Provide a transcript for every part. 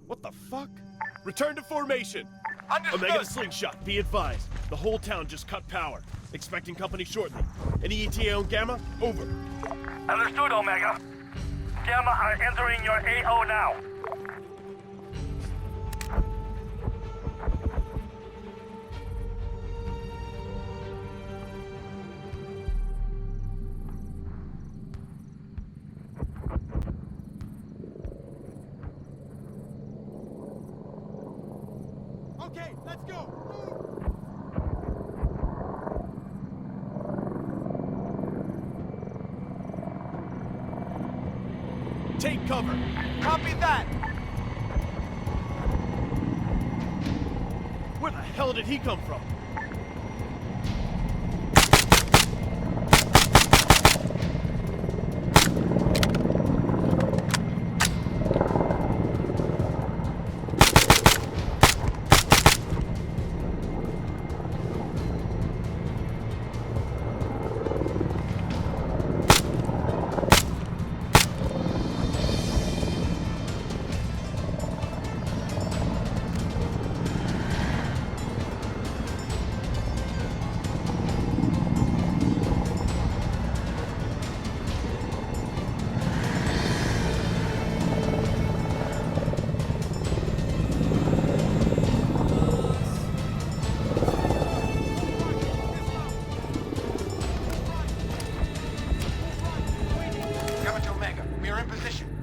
What the fuck? Return to formation! Understood! Omega to slingshot, be advised. The whole town just cut power. Expecting company shortly. Any ETA on Gamma? Over. Understood, Omega. Gamma are entering your AO now. Okay, let's go! Take cover! Copy that! Where the hell did he come from?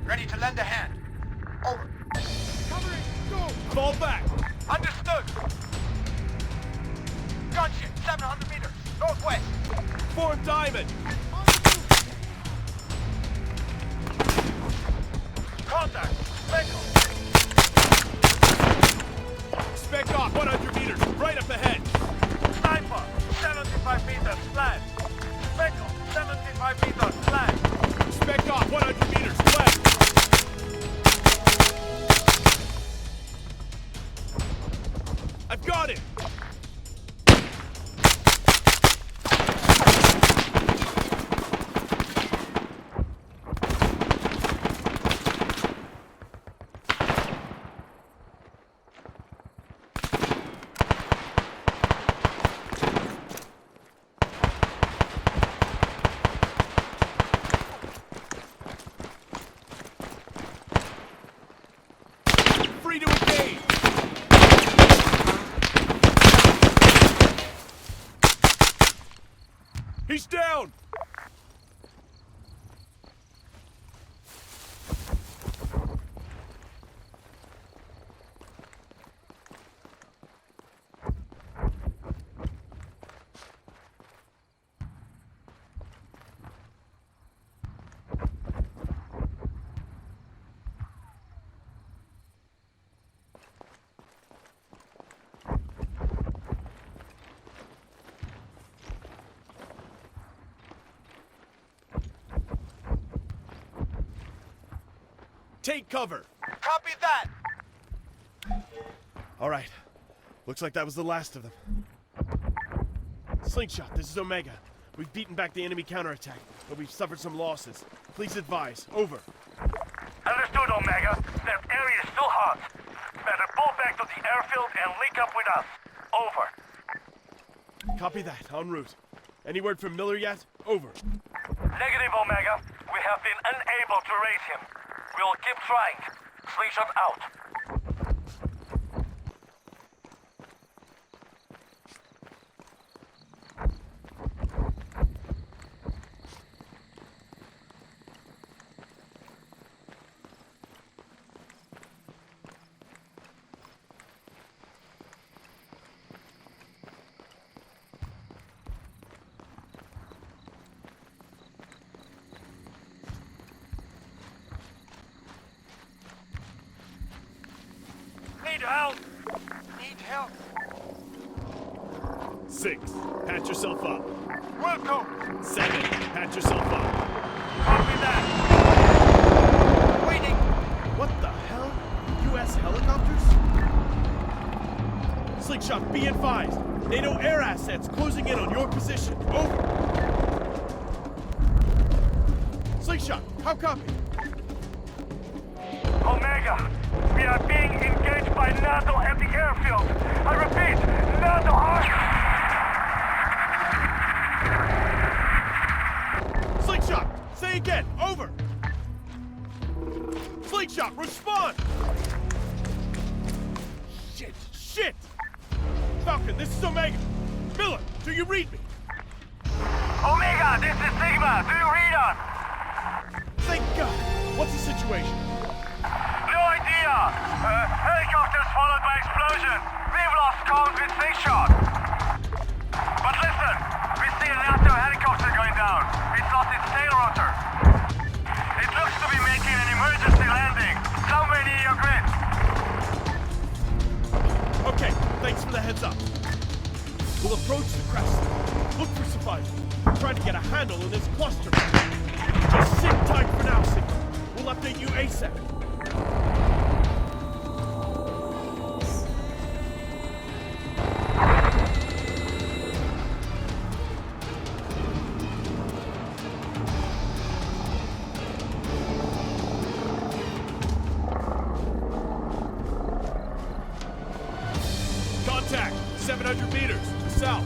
Ready to lend a hand. Over. Covering! Go! Fall back! Understood! Gunship, 700 meters, northwest. Form diamond! Contact! Speckle! Spec off 100 meters, right up ahead! Sniper, 75 meters, flat. Speckle, 75 meters, flat. Spec off 100 meters, left! I've got it! Free to engage! He's down! Take cover! Copy that! All right. Looks like that was the last of them. Slingshot, this is Omega. We've beaten back the enemy counterattack, but we've suffered some losses. Please advise. Over. Understood, Omega. That area is still hot. Better pull back to the airfield and link up with us. Over. Copy that. En route. Any word from Miller yet? Over. Negative, Omega. We have been unable to raise him. We'll keep trying. Slingshot out. Need help! Need help! 6. Patch yourself up. Welcome! 7. Patch yourself up. Copy that! Waiting! What the hell? U.S. helicopters? Slingshot, be advised. NATO air assets closing in on your position. Over. Slingshot, how copy? Omega, We are being engaged by NATO at the airfield. I repeat, NATO are... Slingshot! Say again! Over! Slingshot, respond! Shit! Shit! Falcon, this is Omega! Miller, do you read me? Omega, this is Sigma. Do you read us? Thank God! What's the situation? No idea. Helicopters followed by explosion. We've lost comms with slingshot. But listen, we see a NATO helicopter going down. It's lost its tail rotor. It looks to be making an emergency landing somewhere near your grid. Okay, thanks for the heads up. We'll approach the crest. Look for survivors. Try to get a handle on this cluster. Just sit tight for now, Sigma. We'll update you ASAP. Contact! 700 meters, to the south.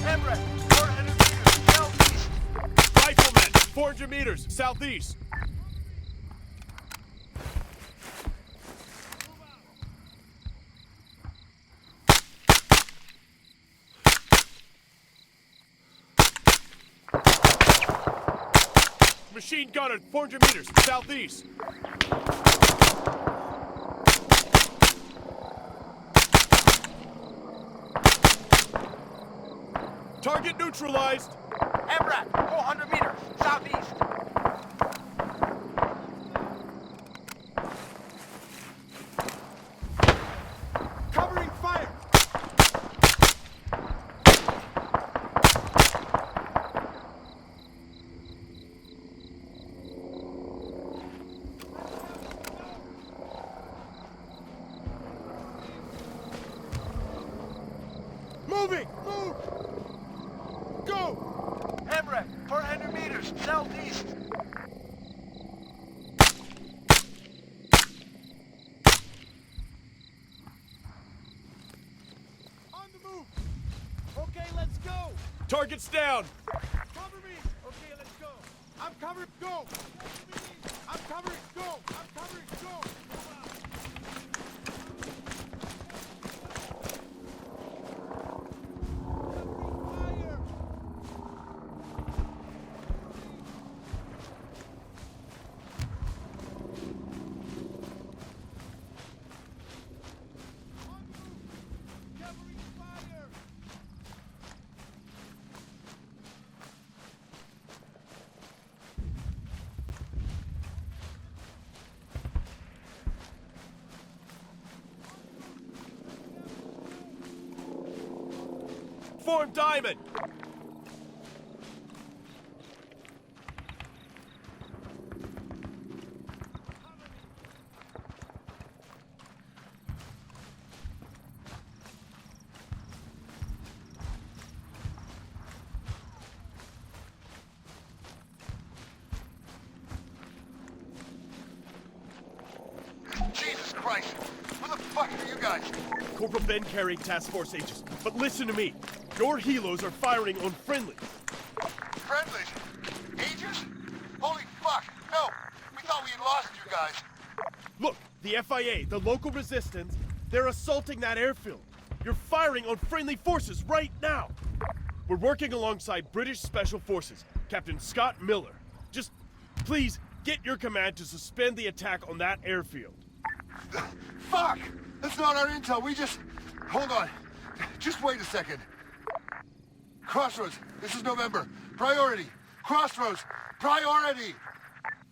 ArmA3, 400 meters, southeast. Riflemen, 400 meters, southeast. Machine gunner, 400 meters, southeast. Target neutralized. ArmA3, 400 meters, southeast. Covering fire. Moving! Move! Go! ArmA3, 400 meters, southeast. On the move! Okay, let's go. Target's down! Cover me. Okay, let's go. I'm covered. Go. I'm covered. Go. I'm covered. Go. Fire. Covering fire. Form diamond! Jesus Christ. Who the fuck are you guys? Corporal Ben Kerry, task force agents. But listen to me. Your helos are firing on friendlies. Friendlies? Agents? Holy fuck. No. We thought we had lost you guys. Look, the FIA, the local resistance, they're assaulting that airfield. You're firing on friendly forces right now. We're working alongside British Special Forces, Captain Scott Miller. Just, please, get your command to suspend the attack on that airfield. Fuck! That's not our intel. We just... Hold on. Just wait a second. Crossroads. This is November. Priority. Crossroads. Priority.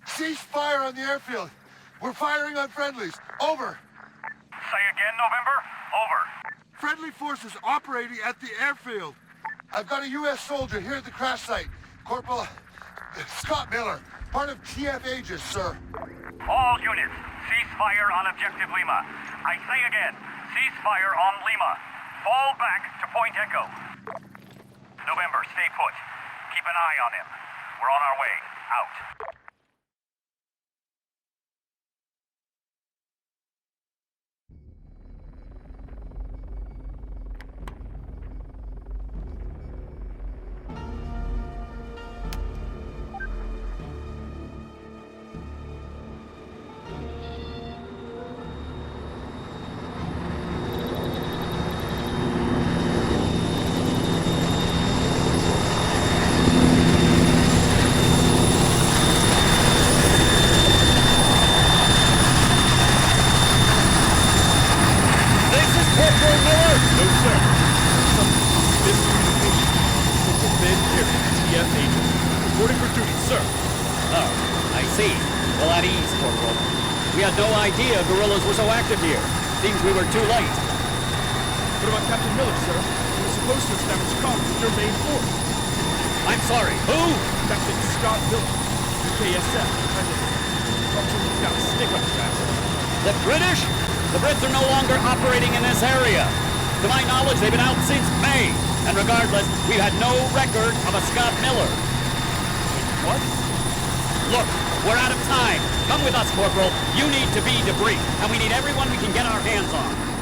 Cease fire on the airfield. We're firing on friendlies. Over. Say again, November? Over. Friendly forces operating at the airfield. I've got a U.S. soldier here at the crash site. Corporal Scott Miller, part of TF Aegis, sir. All units, cease fire on Objective Lima. I say again, cease fire on Lima. Fall back to Point Echo. November, stay put. Keep an eye on him. We're on our way. Out. No idea guerrillas were so active here. Seems we were too late. What about Captain Miller, sir? He was supposed to establish comms with your main force. I'm sorry, who? Captain Scott Miller, UKSF. He's got a stick up his ass. The British? The Brits are no longer operating in this area. To my knowledge, they've been out since May. And regardless, we've had no record of a Scott Miller. What? Look, we're out of time. Come with us, Corporal. You need to be debriefed, and we need everyone we can get our hands on.